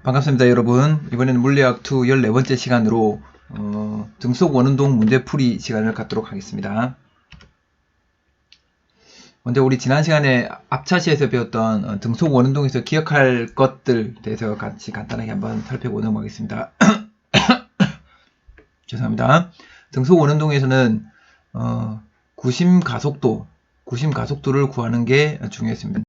반갑습니다, 여러분. 이번에는 물리학 2 14번째 시간으로 등속 원운동 문제풀이 시간을 갖도록 하겠습니다. 먼저 우리 지난 시간에 앞차시에서 배웠던 등속 원운동에서 기억할 것들 대해서 같이 간단하게 한번 살펴보도록 넘어가겠습니다. 죄송합니다. 등속 원운동에서는 구심 가속도를 구하는 게 중요했습니다.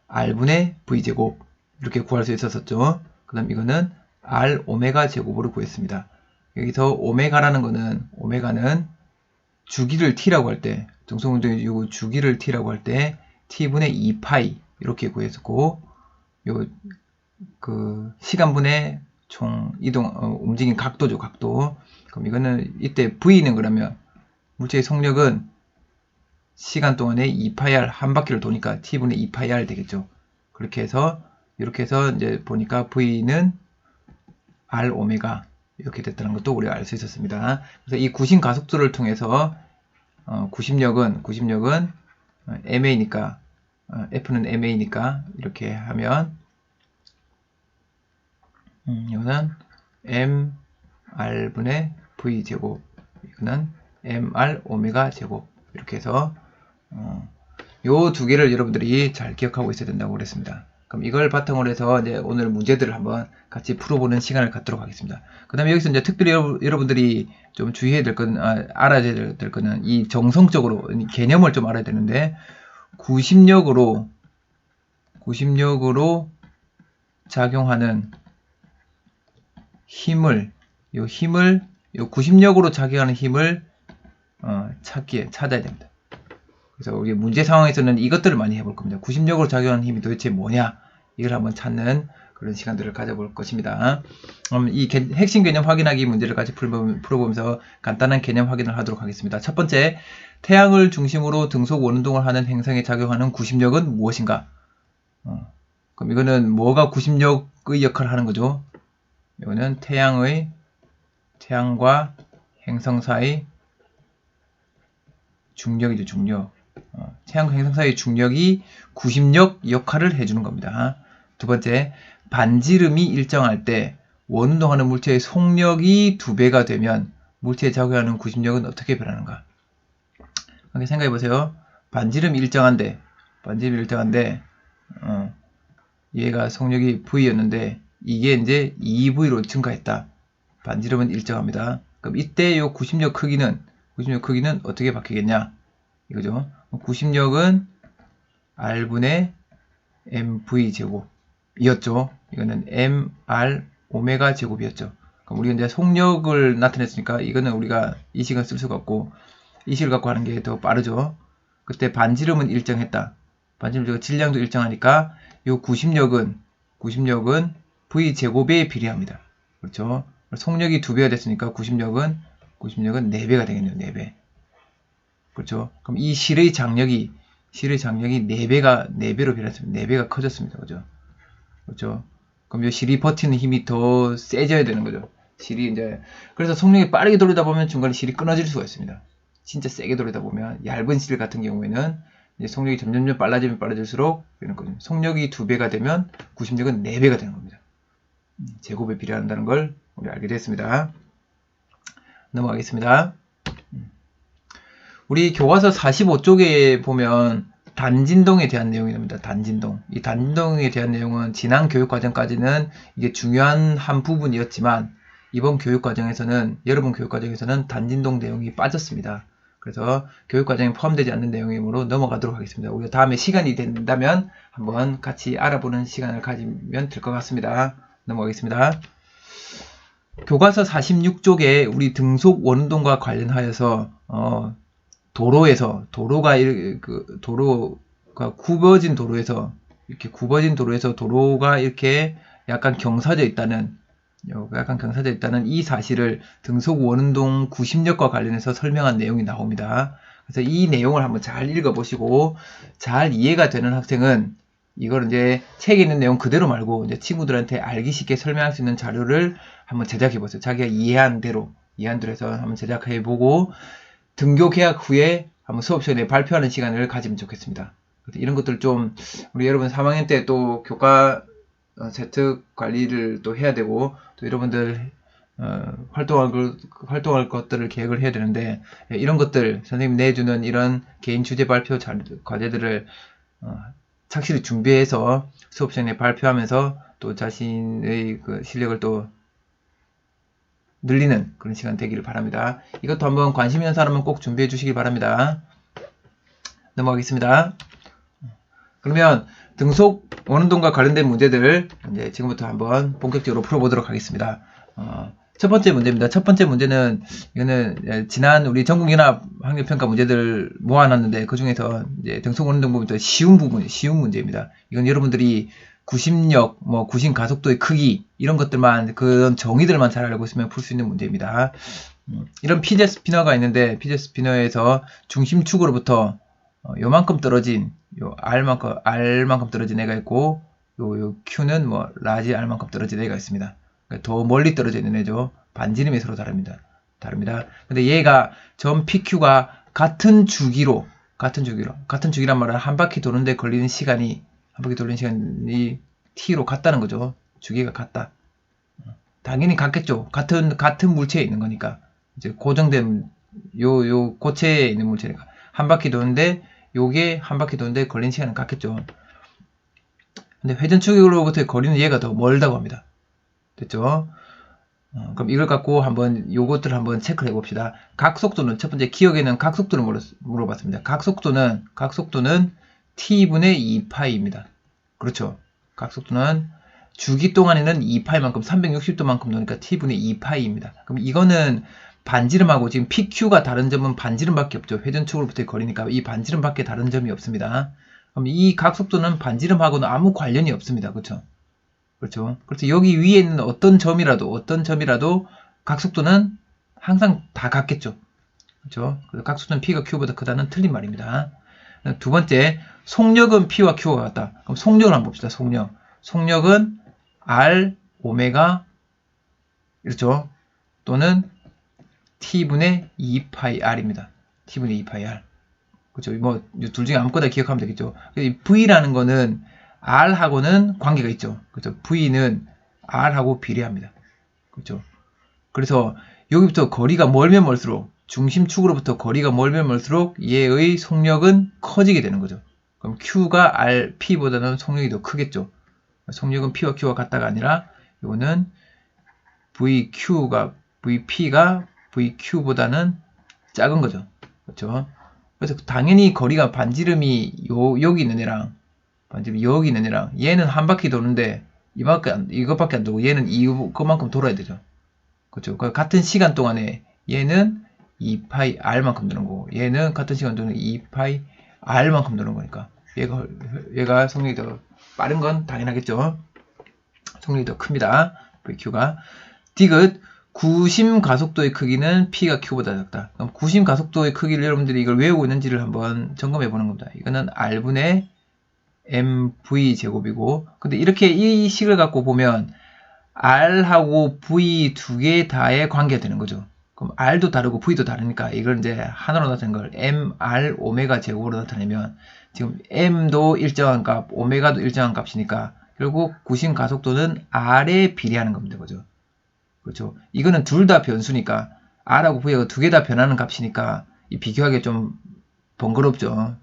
R분의 V제곱 이렇게 구할 수 있었었죠. 그 다음 이거는 R 오메가 제곱으로 구했습니다. 여기서 오메가는 주기를 T라고 할 때, 등속운동의 주기를 T라고 할 때 T분의 2파이 이렇게 구했었고, 시간분의 총 이동 움직인 각도죠, 각도. 그럼 이거는 이때 V는 그러면 물체의 속력은 시간 동안에 2파이r 한 바퀴를 도니까 T분의 2파이r 되겠죠. 그렇게 해서 이렇게 해서 이제 보니까 V는 R 오메가 이렇게 됐다는 것도 우리가 알 수 있었습니다. 그래서 이 구심 가속도를 통해서 구심력은 MA니까 F는 MA니까 이렇게 하면 이거는 MR분의 V 제곱 이거는 MR 오메가 제곱 이렇게 해서 요 두 개를 여러분들이 잘 기억하고 있어야 된다고 그랬습니다. 그럼 이걸 바탕으로 해서 이제 오늘 문제들을 한번 같이 풀어보는 시간을 갖도록 하겠습니다. 그 다음에 여기서 이제 특별히 여러분들이 좀 주의해야 될 건, 알아야 될 거는 이 정성적으로 개념을 좀 알아야 되는데, 구심력으로 작용하는 힘을, 구심력으로 작용하는 힘을 찾아야 됩니다. 그래서 우리 문제 상황에서는 이것들을 많이 해볼 겁니다. 구심력으로 작용하는 힘이 도대체 뭐냐? 이걸 한번 찾는 그런 시간들을 가져볼 것입니다. 이 핵심 개념 확인하기 문제를 같이 풀어보면서 간단한 개념 확인을 하도록 하겠습니다. 첫 번째, 태양을 중심으로 등속 원운동을 하는 행성에 작용하는 구심력은 무엇인가? 그럼 이거는 뭐가 구심력의 역할을 하는 거죠? 이거는 태양과 행성 사이 중력이죠, 중력. 태양과 행성 사이의 중력이 구심력 역할을 해주는 겁니다. 두 번째, 반지름이 일정할 때 원운동하는 물체의 속력이 2배가 되면 물체에 작용하는 구심력은 어떻게 변하는가? 이렇게 생각해 보세요. 반지름이 일정한데 얘가 속력이 V였는데 이게 이제 2V로 증가했다. 반지름은 일정합니다. 그럼 이때 요 구심력 크기는 어떻게 바뀌겠냐? 이거죠. 구심력은 R분의 MV 제곱이었죠. 이거는 MR 오메가 제곱이었죠. 그럼 우리가 이제 속력을 나타냈으니까 이거는 우리가 이 식은 쓸 수가 없고 이 식을 갖고 하는 게 더 빠르죠. 그때 반지름은 일정했다. 반지름 질량도 일정하니까 이 구심력은 V 제곱에 비례합니다. 그렇죠. 속력이 2배가 됐으니까 구심력은 4배가 되겠네요. 4배. 그렇죠. 그럼 이 실의 장력이 4배로 변했습니다. 4배가 커졌습니다. 그죠? 그렇죠. 그럼 이 실이 버티는 힘이 더 세져야 되는 거죠. 실이 이제, 그래서 속력이 빠르게 돌리다 보면 중간에 실이 끊어질 수가 있습니다. 진짜 세게 돌리다 보면, 얇은 실 같은 경우에는 이제 속력이 점점 빨라지면 빨라질수록 이런 거죠. 속력이 2배가 되면 구심력은 4배가 되는 겁니다. 제곱에 비례한다는 걸 우리 알게 됐습니다. 넘어가겠습니다. 우리 교과서 45쪽에 보면 단진동에 대한 내용이 나옵니다. 단진동. 이 단진동에 대한 내용은 지난 교육과정까지는 이게 중요한 한 부분이었지만 이번 교육과정에서는, 여러분 교육과정에서는 단진동 내용이 빠졌습니다. 그래서 교육과정에 포함되지 않는 내용이므로 넘어가도록 하겠습니다. 우리가 다음에 시간이 된다면 한번 같이 알아보는 시간을 가지면 될 것 같습니다. 넘어가겠습니다. 교과서 46쪽에 우리 등속 원운동과 관련하여서 도로가 굽어진 도로에서 도로가 이렇게 약간 경사져 있다는 이 사실을 등속 원운동 구심력과 관련해서 설명한 내용이 나옵니다. 그래서 이 내용을 한번 잘 읽어보시고 잘 이해가 되는 학생은 이걸 이제 책에 있는 내용 그대로 말고 이제 친구들한테 알기 쉽게 설명할 수 있는 자료를 한번 제작해 보세요. 자기가 이해한 대로 해서 한번 제작해 보고 등교 개학 후에 한번 수업 시간에 발표하는 시간을 가지면 좋겠습니다. 이런 것들 좀 우리 여러분 3학년 때 또 교과 세특 관리를 또 해야 되고 또 여러분들 활동할 것들을 계획을 해야 되는데 이런 것들 선생님 내주는 이런 개인 주제 발표 과제들을 착실히 준비해서 수업 시간에 발표하면서 또 자신의 그 실력을 또 늘리는 그런 시간 되기를 바랍니다. 이것도 한번 관심 있는 사람은 꼭 준비해 주시기 바랍니다. 넘어가겠습니다. 그러면 등속 원운동과 관련된 문제들 이제 지금부터 한번 본격적으로 풀어보도록 하겠습니다. 첫 번째 문제입니다. 첫 번째 문제는 이거는 지난 우리 전국연합 학력평가 문제들 모아놨는데 그 중에서 이제 등속 원운동 부분부터 쉬운 문제입니다. 이건 여러분들이 구심력, 구심 가속도의 크기 이런 것들만 그런 정의들만 잘 알고 있으면 풀 수 있는 문제입니다. 이런 피제 스피너가 있는데 피제 스피너에서 중심축으로부터 요만큼 떨어진 요 R만큼 떨어진 애가 있고 요 Q는 라지 R만큼 떨어진 애가 있습니다. 그러니까 더 멀리 떨어져 있는 애죠. 반지름이 서로 다릅니다. 근데 얘가 전 PQ가 같은 주기란 말은 한 바퀴 도는데 걸리는 시간이 T로 같다는 거죠. 주기가 같다. 당연히 같겠죠. 같은 물체에 있는 거니까. 이제 고정된 요 고체에 있는 물체니까 한 바퀴 도는데 요게 한 바퀴 도는데 걸리는 시간은 같겠죠. 근데 회전축으로부터의 거리는 얘가 더 멀다고 합니다. 됐죠? 그럼 이걸 갖고 한번 요것들 한번 체크를 해봅시다. 각속도는 첫 번째 기억에는 각속도를 물어봤습니다. 각속도는 T분의 2파이입니다. 그렇죠? 각속도는 주기 동안에는 2파이만큼 360도만큼 도니까 T분의 2파이입니다. 그럼 이거는 반지름하고 지금 PQ가 다른 점은 반지름밖에 없죠. 회전축으로부터의 거리니까 이 반지름밖에 다른 점이 없습니다. 그럼 이 각속도는 반지름하고는 아무 관련이 없습니다. 그렇죠? 그래서 여기 위에 있는 어떤 점이라도 각속도는 항상 다 같겠죠. 그렇죠? 그래서 각속도는 P가 Q보다 크다는 틀린 말입니다. 두 번째, 속력은 P와 Q가 같다. 그럼 속력을 한번 봅시다. 속력은 R, 오메가, 이렇죠? 또는 T분의 2파이 R입니다. T분의 2파이 R. 그렇죠? 둘 중에 아무거나 기억하면 되겠죠. V라는 거는 R하고는 관계가 있죠. 그렇죠? V는 R하고 비례합니다. 그렇죠? 그래서 여기부터 거리가 멀면 멀수록 중심축으로부터 거리가 멀면 멀수록 얘의 속력은 커지게 되는 거죠. 그럼 Q가 P보다는 속력이 더 크겠죠. 속력은 P와 Q가 같다가 아니라 이거는 VP가 VQ보다는 작은 거죠. 그렇죠? 그래서 당연히 거리가 반지름이 여기 있는 애랑 얘는 한 바퀴 도는데 이것밖에 안 돌고 얘는 이것만큼 돌아야 되죠. 그렇죠? 같은 시간 동안에 얘는 2파이 R만큼 도는 거고 얘는 같은 시간 동안에 2파이 R만큼 도는 거니까 얘가 속력이 더 빠른 건 당연하겠죠. 속력이 더 큽니다. VQ가. 디귿 구심 가속도의 크기는 P가 Q보다 작다. 그럼 구심 가속도의 크기를 여러분들이 이걸 외우고 있는지를 한번 점검해 보는 겁니다. 이거는 R분의 MV 제곱이고, 근데 이렇게 이 식을 갖고 보면 R하고 V 두 개 다의 관계가 되는 거죠. 그럼 R도 다르고 V도 다르니까 이걸 이제 하나로 나타낸 걸 MR 오메가 제곱으로 나타내면 지금 M도 일정한 값, 오메가도 일정한 값이니까 결국 구심 가속도는 R에 비례하는 겁니다. 그죠? 그렇죠. 이거는 둘 다 변수니까 R하고 V하고 두 개 다 변하는 값이니까 이 비교하기 좀 번거롭죠.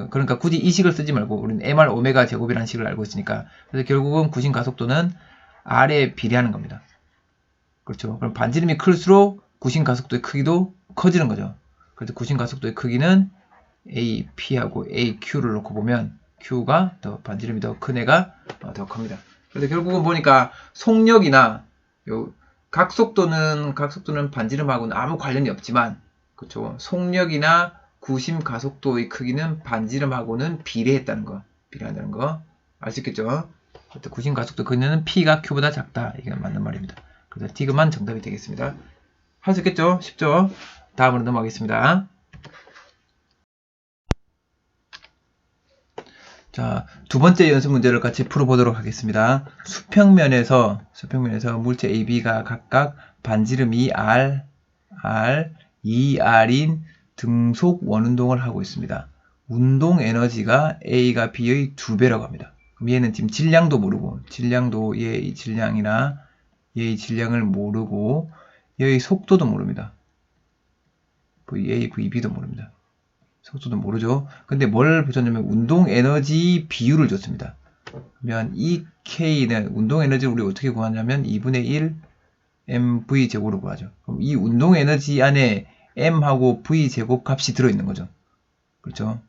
그러니까 굳이 이 식을 쓰지 말고 우리는 MR 오메가 제곱이라는 식을 알고 있으니까 그래서 결국은 구심 가속도는 R에 비례하는 겁니다. 그렇죠. 그럼 반지름이 클수록 구심 가속도의 크기도 커지는 거죠. 그래서 구심 가속도의 크기는 AP하고 AQ를 놓고 보면 Q가 더 반지름이 더 큰 애가 더 큽니다. 그래서 결국은 보니까 속력이나 각속도는 반지름하고는 아무 관련이 없지만 그렇죠. 속력이나 구심 가속도의 크기는 반지름하고는 비례한다는 거 알 수 있겠죠? 구심 가속도 크기는 P가 Q보다 작다. 이게 맞는 말입니다. 그래서 디귿만 정답이 되겠습니다. 할 수 있겠죠? 쉽죠? 다음으로 넘어가겠습니다. 자, 두 번째 연습 문제를 같이 풀어보도록 하겠습니다. 수평면에서 물체 AB가 각각 반지름 2R, 2R인 등속 원운동을 하고 있습니다. 운동 에너지가 A가 B의 2배라고 합니다. 그럼 얘는 지금 질량도 모르고, 질량도 얘의 질량이나 얘의 질량을 모르고, 얘의 속도도 모릅니다. VA, VB도 모릅니다. 속도도 모르죠. 근데 뭘 줬냐면 운동 에너지 비율을 줬습니다. 그러면 이 K는 운동 에너지를 우리 어떻게 구하냐면 2분의 1 mv 제곱으로 구하죠. 그럼 이 운동 에너지 안에 m하고 v 제곱 값이 들어있는 거죠. 그렇죠?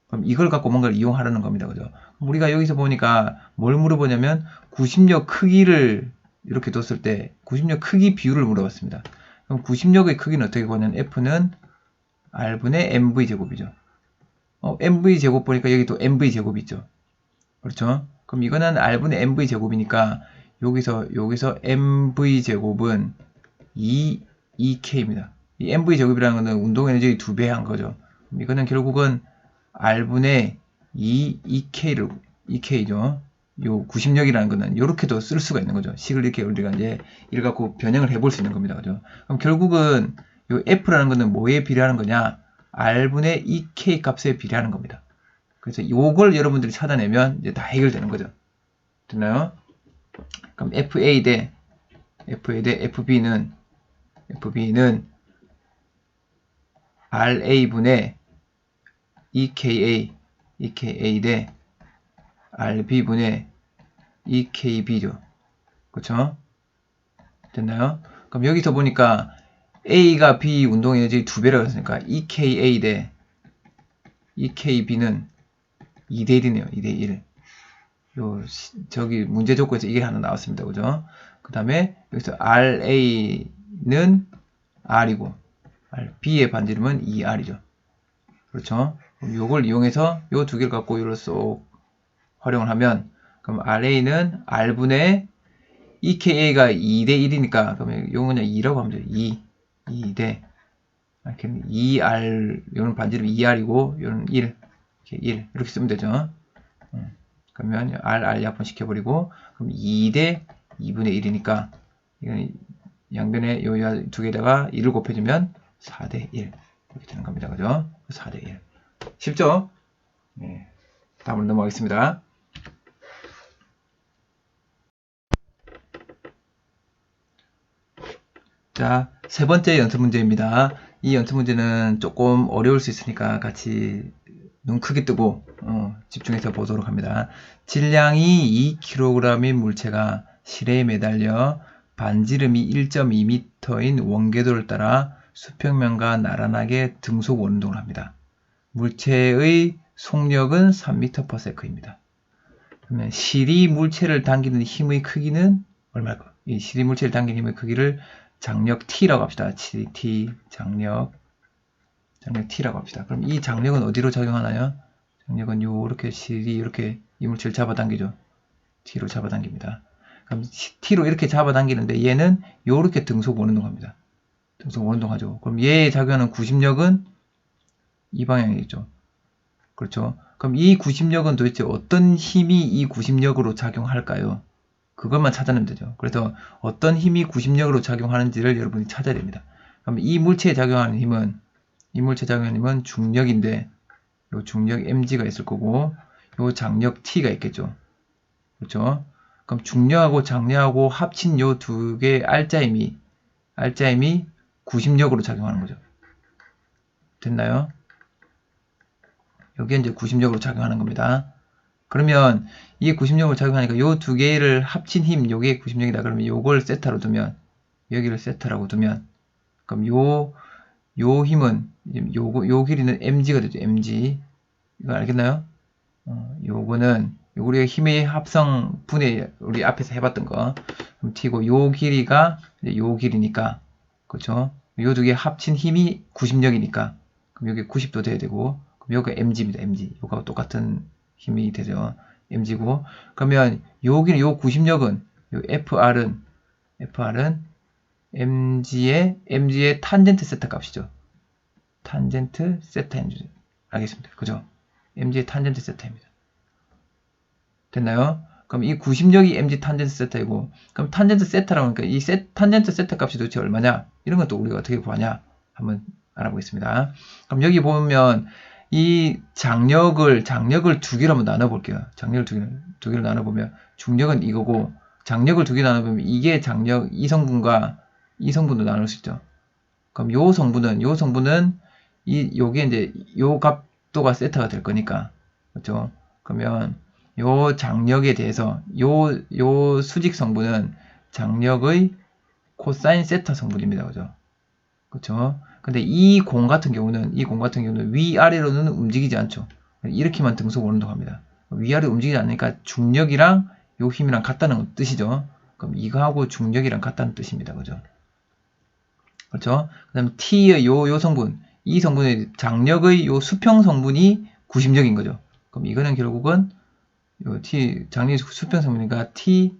그럼 이걸 갖고 뭔가를 이용하라는 겁니다. 그죠? 우리가 여기서 보니까 뭘 물어보냐면 구심력 크기를 이렇게 뒀을 때 구심력 크기 비율을 물어봤습니다. 그럼 구심력의 크기는 어떻게 구하냐면 F는 R분의 mv 제곱이죠. mv 제곱 보니까 여기 또 mv 제곱이 있죠. 그렇죠? 그럼 이거는 R분의 mv 제곱이니까 여기서 mv 제곱은 2k입니다. 이 mv 제곱이라는 거는 운동 에너지의 2배 한 거죠. 그럼 이거는 결국은 R분의 2K죠. 요 구심력이라는 거는 이렇게도 쓸 수가 있는 거죠. 식을 이렇게 우리가 이제 이걸 갖고 변형을 해볼 수 있는 겁니다. 그죠? 그럼 결국은 요 F라는 거는 뭐에 비례하는 거냐? R분의 2K 값에 비례하는 겁니다. 그래서 요걸 여러분들이 찾아내면 이제 다 해결되는 거죠. 됐나요? 그럼 FA 대 FB는 RA분의 EKA 대 RB분의 EKB죠. 그렇죠? 됐나요? 그럼 여기서 보니까 A가 B 운동 에너지 2배라고 했으니까 EKA 대 EKB는 2대1이네요. 2대1. 저기 문제 조건에서 이게 하나 나왔습니다. 그죠? 그 다음에 여기서 RA는 R이고 B의 반지름은 2R이죠. 그렇죠? 그럼 요걸 이용해서 요 두 개를 갖고 이걸 쏙 활용을 하면 그럼 RA는 R분의 EKA가 2대1이니까 그러면 요건 그냥 2라고 하면 돼요. 2대 2R 요는 반지름 2R이고 요는 1 이렇게 쓰면 되죠. 그러면 R 약분 시켜버리고 그럼 2대 2분의 1이니까 이건 양변에 요 두 개에다가 1을 곱해주면 4대 1 이렇게 되는 겁니다. 그죠? 4대 1 쉽죠? 네. 다음으로 넘어가겠습니다. 자, 세 번째 연습 문제입니다. 이 연습 문제는 조금 어려울 수 있으니까 같이 눈 크게 뜨고 집중해서 보도록 합니다. 질량이 2kg인 물체가 실에 매달려 반지름이 1.2m인 원궤도를 따라 수평면과 나란하게 등속 운동을 합니다. 물체의 속력은 3m/s입니다. 그러면 실이 물체를 당기는 힘의 크기는 얼마일까? 이 실이 물체를 당기는 힘의 크기를 장력 T라고 합시다. T, 장력 T라고 합시다. 그럼 이 장력은 어디로 작용하나요? 장력은 요렇게 실이 이렇게 이물체를 잡아당기죠. T로 잡아당깁니다. 그럼 T로 이렇게 잡아당기는데 얘는 요렇게 등속 원운동합니다. 등속 원운동하죠. 그럼 얘에 작용하는 구심력은 이 방향이겠죠. 그렇죠. 그럼 이 구심력은 도대체 어떤 힘이 이 구심력으로 작용할까요? 그것만 찾아내면 되죠. 그래서 어떤 힘이 구심력으로 작용하는지를 여러분이 찾아야 됩니다. 그럼 이 물체에 작용하는 힘은 중력인데 요 중력 mg가 있을 거고 요 장력 t가 있겠죠. 그렇죠? 그럼 중력하고 장력하고 합친 요 두 개의 알짜힘이 구심력으로 작용하는 거죠. 됐나요? 여기에 이제 구심력으로 작용하는 겁니다. 그러면 이게 구심력으로 작용하니까 요 두 개를 합친 힘, 요게 구심력이다. 그러면 요걸 세타로 두면, 여기를 세타라고 두면, 그럼 요 힘은, 요 길이는 mg가 되죠. mg. 이거 알겠나요? 요거는, 우리가 힘의 합성 분해, 우리 앞에서 해봤던 거. 그럼 t고, 요 길이가, 요 길이니까, 그렇죠? 요 두 개 합친 힘이 구심력이니까, 그럼 여기 90도 돼야 되고, 그럼 요가 mg입니다. mg. 요거하고 똑같은 힘이 되죠. mg고, 그러면 여기는 요 구심력은 요 fr은 mg의 탄젠트 세타 값이죠. 탄젠트 세타입니다. 알겠습니다. 그죠? mg의 탄젠트 세타입니다. 됐나요? 그럼 이 구심력이 mg 탄젠트 세타이고, 그럼 탄젠트 세타라고 하니까 이 탄젠트 세타 값이 도대체 얼마냐? 이런 것도 우리가 어떻게 구하냐? 한번 알아보겠습니다. 그럼 여기 보면 이 장력을 두 개로 한번 나눠볼게요. 장력을 두 개로 나눠보면 중력은 이거고 장력을 두 개 나눠보면 이게 장력 이 성분과 이 성분도 나눌 수 있죠. 그럼 요 성분은 요게 이제 요 값도가 세타가 될 거니까 그렇죠. 그러면 요 장력에 대해서 요 수직 성분은 장력의 코사인 세타 성분입니다. 그죠? 그렇죠? 근데 이 공 같은 경우는 위아래로는 움직이지 않죠. 이렇게만 등속 운동합니다. 위아래 움직이지 않으니까 중력이랑 요 힘이랑 같다는 뜻이죠. 그럼 이거하고 중력이랑 같다는 뜻입니다. 그죠? 그렇죠? 그 다음에 T의 요 성분, 이 성분의 장력의 요 수평 성분이 90력인 거죠. 그럼 이거는 결국은 요 장력의 수평 성분이니까 T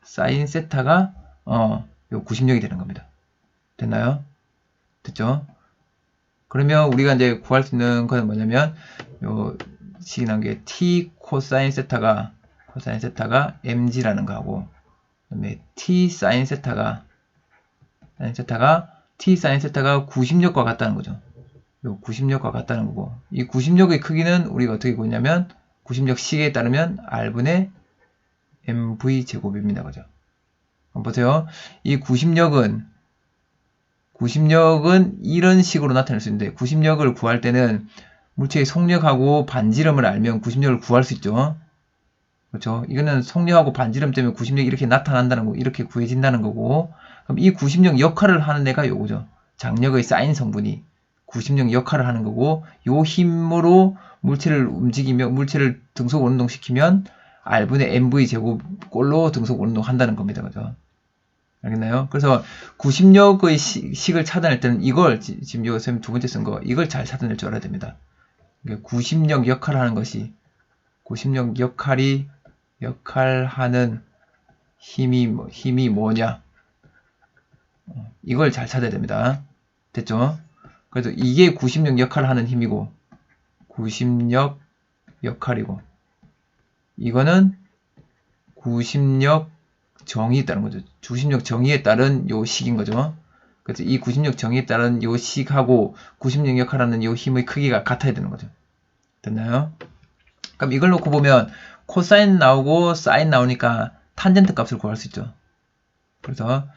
사인 세타가 요 90력이 되는 겁니다. 됐나요? 됐죠? 그러면 우리가 이제 구할 수 있는 건 뭐냐면 요 식이 나온 게 T 코사인 세타가 mg라는 거하고 그다음에 T 사인 세타가 T 사인 세타가 90력과 같다는 거죠. 요 90력과 같다는 거고 이 90력의 크기는 우리가 어떻게 구했냐면 90력 식에 따르면 R분의 mv 제곱입니다. 그죠? 한번 보세요. 이 90력은 이런 식으로 나타낼 수 있는데 90력을 구할 때는 물체의 속력하고 반지름을 알면 90력을 구할 수 있죠. 그렇죠? 이거는 속력하고 반지름 때문에 90력이 이렇게 나타난다는 거, 이렇게 구해진다는 거고 그럼 이 90력 역할을 하는 애가 요거죠. 장력의 사인 성분이 90력 역할을 하는 거고 요 힘으로 물체를 움직이며 물체를 등속 운동시키면 R분의 mv 제곱 꼴로 등속 운동한다는 겁니다. 그죠? 알겠나요? 그래서 90력의 식을 찾아낼 때는 이걸 지금 요 선생님 두 번째 쓴 거 이걸 잘 찾아낼 줄 알아야 됩니다. 90력 역할을 하는 것이 90력 역할하는 힘이 뭐냐 이걸 잘 찾아야 됩니다. 됐죠? 그래서 이게 90력 역할을 하는 힘이고 90력 역할이고 이거는 90력 정의에 따른 거죠. 90력 정의에 따른 요 식인 거죠. 그래서 이 90력 정의에 따른 요 식하고 90력 역할하는 요 힘의 크기가 같아야 되는 거죠. 됐나요? 그럼 이걸 놓고 보면 코사인 나오고 사인 나오니까 탄젠트 값을 구할 수 있죠. 그래서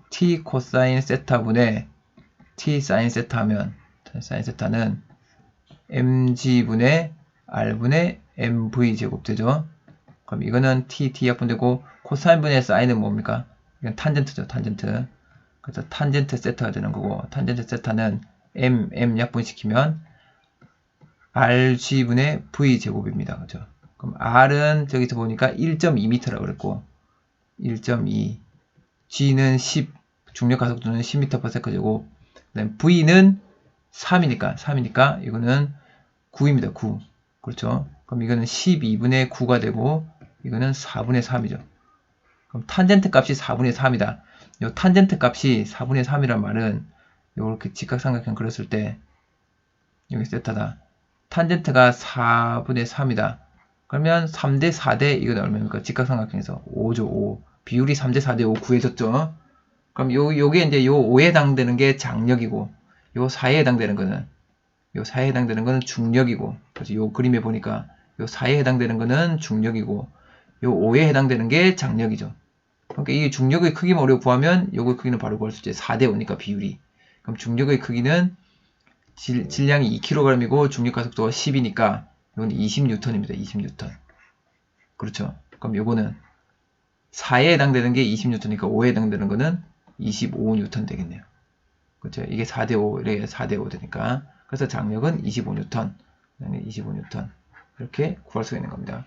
t 코사인 세타분의 t 사인 세타 하면 사인 세타는 mg분의 r분의 mv 제곱 되죠. 그럼 이거는 t 약분되고 코사인분의 사인은 뭡니까? 이건 탄젠트죠. 탄젠트. 그래서 탄젠트 세타가 되는 거고 탄젠트 세타는 m 약분시키면 rg분의 v 제곱입니다. 그죠? 그럼 r은 저기서 보니까 1.2m라고 그랬고 1.2 g는 10 중력 가속도는 10m/s 제곱 그다음 v는 3이니까 이거는 9입니다. 9 그렇죠? 그럼 이거는 12분의 9가 되고 이거는 4분의 3이죠. 그럼 탄젠트 값이 4분의 3이다. 요 탄젠트 값이 4분의 3이란 말은 요렇게 직각삼각형 그렸을 때 여기 세타다. 탄젠트가 4분의 3이다. 그러면 3대 4대 이건 얼마입니까? 직각삼각형에서 5죠. 5. 비율이 3대 4대 5 구해졌죠. 그럼 요게 이제 요 5에 해당되는 게 장력이고 요 4에 해당되는 거는 중력이고 그래서 요 그림에 보니까 요 4에 해당되는 거는 중력이고 요 5에 해당되는 게 장력이죠. 그러니까 이 중력의 크기만 우리가 구하면 요거 크기는 바로 구할 수 있죠. 4대 5니까 비율이. 그럼 중력의 크기는 질량이 2kg이고 중력 가속도가 10이니까 이건 20N입니다. 20N. 그렇죠. 그럼 요거는 4에 해당되는 게 20N이니까 5에 해당되는 거는 25N 되겠네요. 그렇죠. 이게 4대 5, 이게 4대 5 되니까. 그래서 장력은 25N. 25N. 이렇게 구할 수가 있는 겁니다.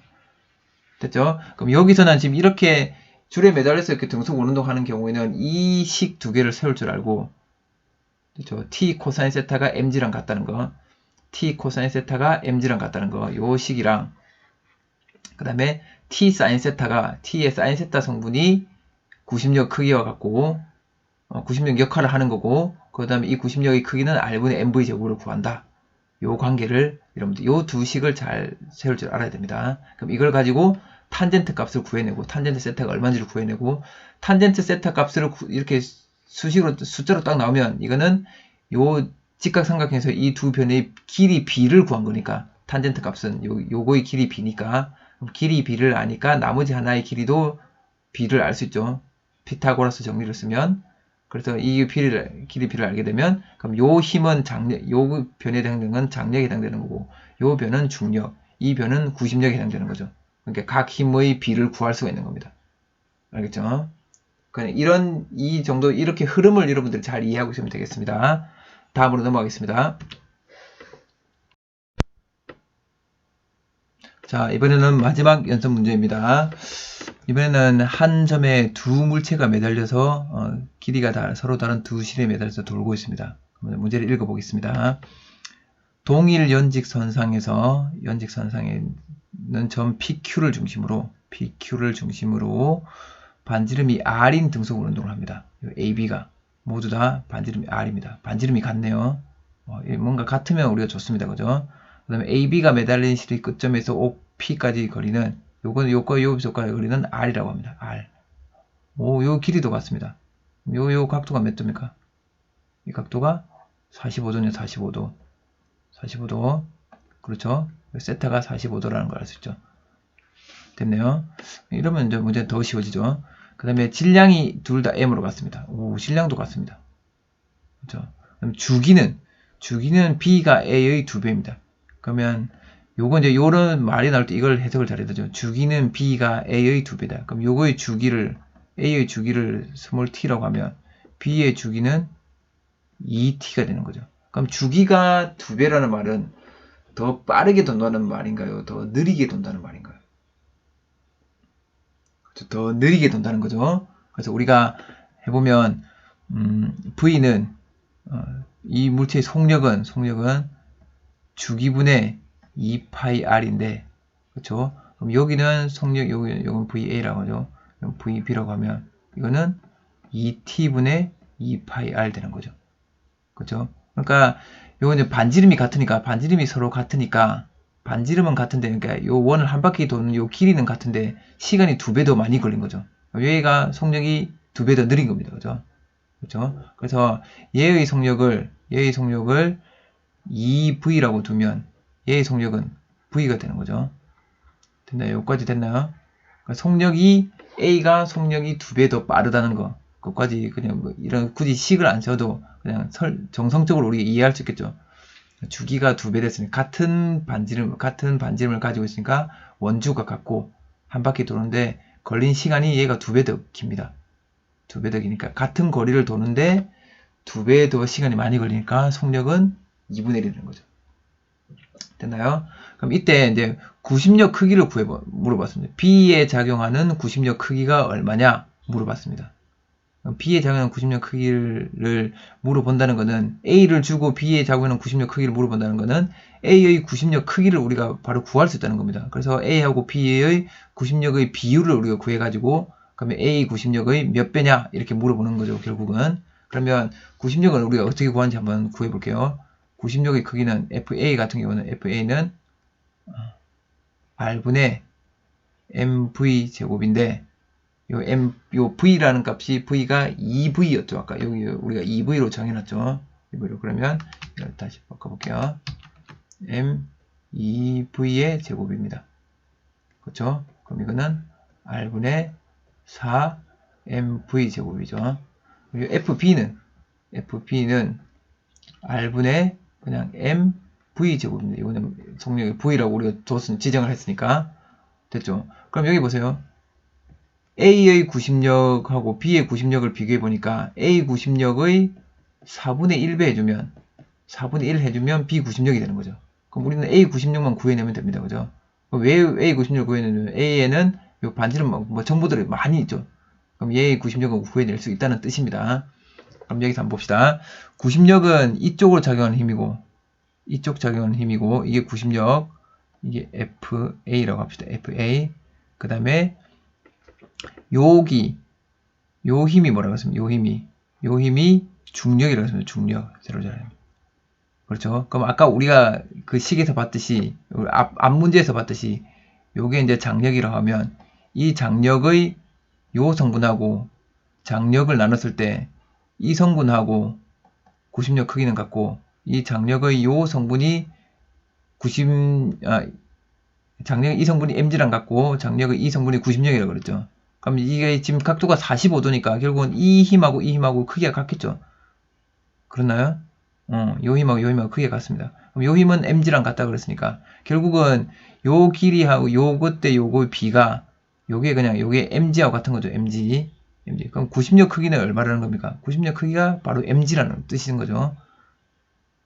됐죠? 그럼 여기서는 지금 이렇게 줄에 매달려서 이렇게 등속 운동 하는 경우에는 이 식 두 개를 세울 줄 알고 그렇죠? t 코사인 세타가 mg랑 같다는 거 t 코사인 세타가 mg랑 같다는 거 요 식이랑 그 다음에 t 사인 세타가 t의 사인 세타 성분이 90력 크기와 같고 90력 역할을 하는 거고 그 다음에 이 90력의 크기는 r분의 mv 제곱을 구한다. 요 관계를 여러분들 요 두 식을 잘 세울 줄 알아야 됩니다. 그럼 이걸 가지고 탄젠트 값을 구해내고 탄젠트 세타가 얼마인지를 구해내고 탄젠트 세타 값을 이렇게 수식으로 숫자로 딱 나오면 이거는 요 직각삼각형에서 이 두 변의 길이 b를 구한 거니까 탄젠트 값은 요거의 길이 b니까 길이 b를 아니까 나머지 하나의 길이도 b를 알 수 있죠. 피타고라스 정리를 쓰면. 그래서 이 길이 b를 알게 되면 그럼 요 힘은 장력, 요 변에 해당되는 건 장력에 해당되는 거고 요 변은 중력, 이 변은 구심력에 해당되는 거죠. 그러니까 각 힘의 b를 구할 수가 있는 겁니다. 알겠죠? 그냥 이 정도 이렇게 흐름을 여러분들이 잘 이해하고 있으면 되겠습니다. 다음으로 넘어가겠습니다. 자, 이번에는 마지막 연습 문제입니다. 이번에는 한 점에 두 물체가 매달려서 길이가 서로 다른 두 실에 매달려서 돌고 있습니다. 문제를 읽어보겠습니다. 동일 연직선상에서 연직선상에는 점 PQ를 중심으로 반지름이 R인 등속으로 운동을 합니다. AB가 모두 다 반지름이 R입니다. 반지름이 같네요. 뭔가 같으면 우리가 좋습니다. 그죠? 그 다음에 AB가 매달린 실의 끝점에서 OP까지 거리는 요거는 요거까지 거리는 R이라고 합니다. R. 요 길이도 같습니다. 요 각도가 몇 도입니까? 이 각도가 45도네요. 45도. 그렇죠? 세타가 45도라는 걸 알 수 있죠. 됐네요. 이러면 이제 문제는 더 쉬워지죠. 그 다음에 질량이 둘 다 M으로 같습니다. 질량도 같습니다. 그렇죠? 그럼 주기는 B가 A의 2배입니다. 그러면 요거 이제 요런 말이 나올 때 이걸 해석을 잘해야 되죠. 주기는 B가 A의 2배다. 그럼 요거의 주기를 A의 주기를 스몰 t라고 하면 B의 주기는 2t가 되는 거죠. 그럼 주기가 2배라는 말은 더 빠르게 돈다는 말인가요? 더 느리게 돈다는 말인가요? 더 느리게 돈다는 거죠. 그래서 우리가 해보면 V는 이 물체의 속력은 주기분의 2πr인데 그렇죠? 그럼 여기는 속력 여기는 VA라고 하죠. VB라고 하면 이거는 2t분의 2πr 되는 거죠. 그렇죠? 그러니까 요거 이제 반지름이 서로 같으니까 반지름은 같은데 그러니까 요 원을 한 바퀴 도는 요 길이는 같은데 시간이 2배 더 많이 걸린 거죠. 얘가 속력이 2배 더 느린 겁니다. 그죠? 그렇죠? 그래서 얘의 속력을 2V라고 두면 얘의 속력은 V가 되는 거죠. 됐나요? 여기까지 됐나요? 그러니까 A가 속력이 2배 더 빠르다는 거. 그것까지 그냥 뭐 이런 굳이 식을 안 써도 그냥 정성적으로 우리가 이해할 수 있겠죠. 주기가 2배 됐으니까 같은 반지름을 가지고 있으니까 원주가 같고 한 바퀴 도는데 걸린 시간이 얘가 2배 더 깁니다. 2배 더 기니까 같은 거리를 도는데 2배 더 시간이 많이 걸리니까 속력은 2분의 1이 되는 거죠. 됐나요? 그럼 이때 이제 구심력 크기를 물어봤습니다. B에 작용하는 구심력 크기가 얼마냐 물어봤습니다. B에 작용하는 구심력 크기를 물어본다는 것은 A를 주고 B에 작용하는 구심력 크기를 물어본다는 것은 A의 구심력 크기를 우리가 바로 구할 수 있다는 겁니다. 그래서 A하고 B의 구심력의 비율을 우리가 구해가지고 그러면 A 구심력의 몇 배냐 이렇게 물어보는 거죠. 결국은 그러면 구심력을 우리가 어떻게 구하는지 한번 구해볼게요. 구심력의 크기는 FA 같은 경우는 FA는 R분의 mv 제곱인데 요 v라는 값이 v가 2v였죠. 아까 여기 우리가 2v로 정해놨죠. 2v로 그러면 이걸 다시 바꿔볼게요. m 2v의 제곱입니다. 그렇죠? 그럼 이거는 r분의 4 mv 제곱이죠. fp는 r분의 그냥 mv 제곱입니다. 이거는 속력이 v라고 우리가 지정을 했으니까 됐죠. 그럼 여기 보세요. A의 구심력하고 B의 구심력을 비교해 보니까 A 구심력의 4분의 1배 해주면 4분의 1 해주면 B 구심력이 되는 거죠. 그럼 우리는 A 구심력만 구해내면 됩니다. 그죠? 왜 A 구심력을 구해내냐면 A에는 요 반지름 뭐 정보들이 많이 있죠. 그럼 얘의 구심력을 구해낼 수 있다는 뜻입니다. 그럼 여기서 한번 봅시다. 구심력은 이쪽으로 작용하는 힘이고 이쪽 작용하는 힘이고 이게 구심력 이게 FA라고 합시다. FA 그 다음에 요 힘이 뭐라고 했습니까? 요 힘이 중력이라고 했습니다. 중력. 그렇죠? 그럼 아까 우리가 그 식에서 봤듯이, 앞 문제에서 봤듯이, 요게 이제 장력이라고 하면, 이 장력의 요 성분하고 장력을 나눴을 때, 이 성분하고 구심력 크기는 같고, 이 장력의 요 성분이 장력의 이 성분이 mg랑 같고 장력의 이 성분이 90력이라고 그랬죠. 그럼 이게 지금 각도가 45도니까 결국은 이 힘하고 크기가 같겠죠. 그렇나요? 요 힘하고 크기가 같습니다. 그럼 요 힘은 mg랑 같다 그랬으니까 결국은 요 길이하고 요것 대 요거의 비가 요게 mg하고 같은 거죠. mg. 그럼 90력 크기는 얼마라는 겁니까? 90력 크기가 바로 mg라는 뜻인 거죠.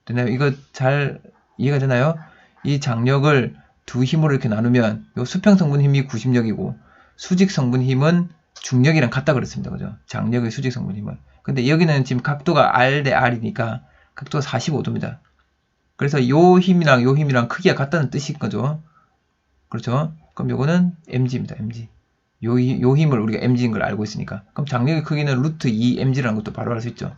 되나요? 이거 잘 이해가 되나요? 이 장력을 두 힘으로 이렇게 나누면 요 수평 성분 힘이 90력이고 수직 성분 힘은 중력이랑 같다 그랬습니다. 그죠? 장력의 수직 성분 힘은. 근데 여기는 지금 각도가 R 대 R이니까 각도가 45도입니다. 그래서 요 힘이랑 크기가 같다는 뜻인 거죠. 그렇죠? 그럼 요거는 mg입니다. mg. 요 힘을 우리가 mg인 걸 알고 있으니까. 그럼 장력의 크기는 루트 2mg라는 것도 바로 알 수 있죠.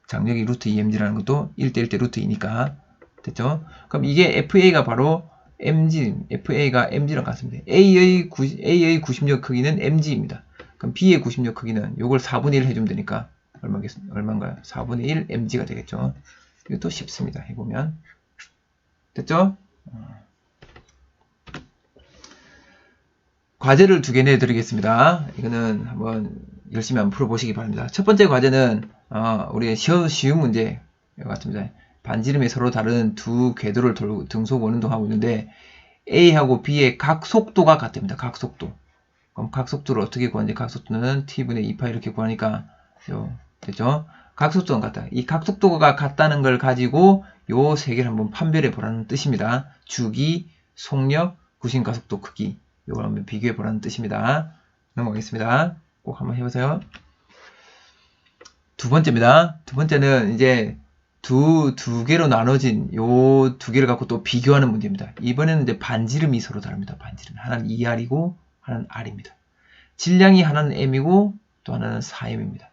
장력이 루트 2mg라는 것도 1대 1대 루트 2니까. 됐죠? 그럼 이게 FA가 바로 FA가 mg랑 같습니다. A의 90력 크기는 mg입니다. 그럼 B의 90력 크기는 요걸 4분의 1 해주면 되니까 얼마인가요? 4분의 1 mg가 되겠죠. 이것도 쉽습니다. 해보면. 됐죠? 과제를 2개 내드리겠습니다. 이거는 한번 열심히 한번 풀어보시기 바랍니다. 첫 번째 과제는 우리 쉬운 문제 같습니다. 반지름이 서로 다른 두 궤도를 등속 원운동하고 있는데 A하고 B의 각 속도가 같답니다. 각 속도. 그럼 각 속도를 어떻게 구하는지 각 속도는 T분의 2파 이렇게 구하니까 됐죠? 각 속도는 같다. 이 각 속도가 같다는 걸 가지고 요 세 개를 한번 판별해 보라는 뜻입니다. 주기, 속력, 구심 가속도 크기. 요걸 한번 비교해 보라는 뜻입니다. 넘어가겠습니다. 꼭 한번 해보세요. 두 번째입니다. 두 번째는 이제 두 개로 나눠진 요 두 개를 갖고 또 비교하는 문제입니다. 이번에는 이제 반지름이 서로 다릅니다. 반지름. 하나는 2R이고 하나는 R입니다. 질량이 하나는 M이고 또 하나는 4M입니다.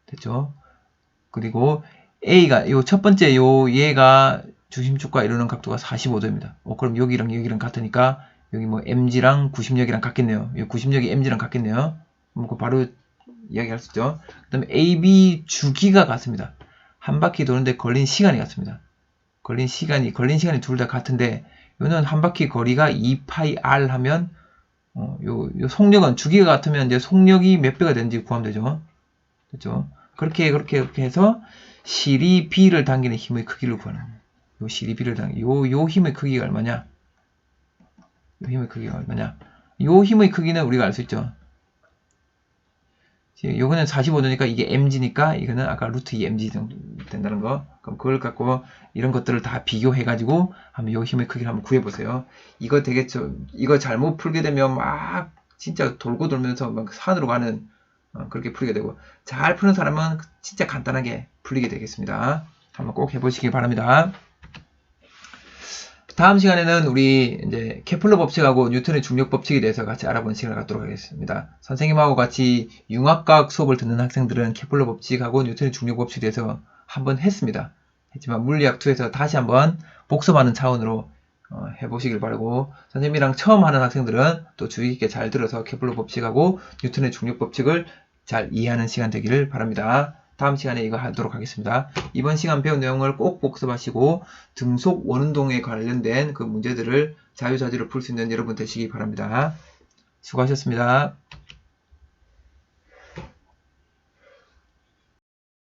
됐죠? 그리고 A가 요 첫 번째 얘가 중심축과 이루는 각도가 45도입니다. 그럼 여기랑 같으니까 여기 뭐 mg랑 90력이랑 같겠네요. 이 90력이 mg랑 같겠네요. 뭐 바로 이야기할 수 있죠. 그 다음에 AB 주기가 같습니다. 한 바퀴 도는데 걸린 시간이 같습니다. 걸린 시간이 둘 다 같은데 요는 한 바퀴 거리가 2πr 하면 요 속력은 주기가 같으면 이제 속력이 몇 배가 되는지 구하면 되죠. 그렇죠? 그렇게 해서 실이 B를 당기는 힘의 크기를 구하는 거예요. 요 실이 B를 당기는 요 힘의 크기가 얼마냐? 요 힘의 크기가 얼마냐? 요 힘의 크기는 우리가 알 수 있죠. 요거는 45도니까 이게 mg니까 이거는 아까 루트 2mg 정도 된다는 거. 그럼 그걸 갖고 이런 것들을 다 비교해가지고 한번 요 힘의 크기를 한번 구해보세요. 이거 되겠죠. 이거 잘못 풀게 되면 막 진짜 돌고 돌면서 막 산으로 가는 그렇게 풀게 되고 잘 푸는 사람은 진짜 간단하게 풀리게 되겠습니다. 한번 꼭 해보시기 바랍니다. 다음 시간에는 우리 이제 케플러 법칙하고 뉴턴의 중력 법칙에 대해서 같이 알아보는 시간을 갖도록 하겠습니다. 선생님하고 같이 융합과학 수업을 듣는 학생들은 케플러 법칙하고 뉴턴의 중력 법칙에 대해서 한번 했습니다. 했지만 물리학 2에서 다시 한번 복습하는 차원으로 해보시길 바라고 선생님이랑 처음 하는 학생들은 또 주의 깊게 잘 들어서 케플러 법칙하고 뉴턴의 중력 법칙을 잘 이해하는 시간 되기를 바랍니다. 다음 시간에 이거 하도록 하겠습니다. 이번 시간 배운 내용을 꼭 복습하시고 등속 원운동에 관련된 그 문제들을 자유자재로 풀 수 있는 여러분 되시기 바랍니다. 수고하셨습니다.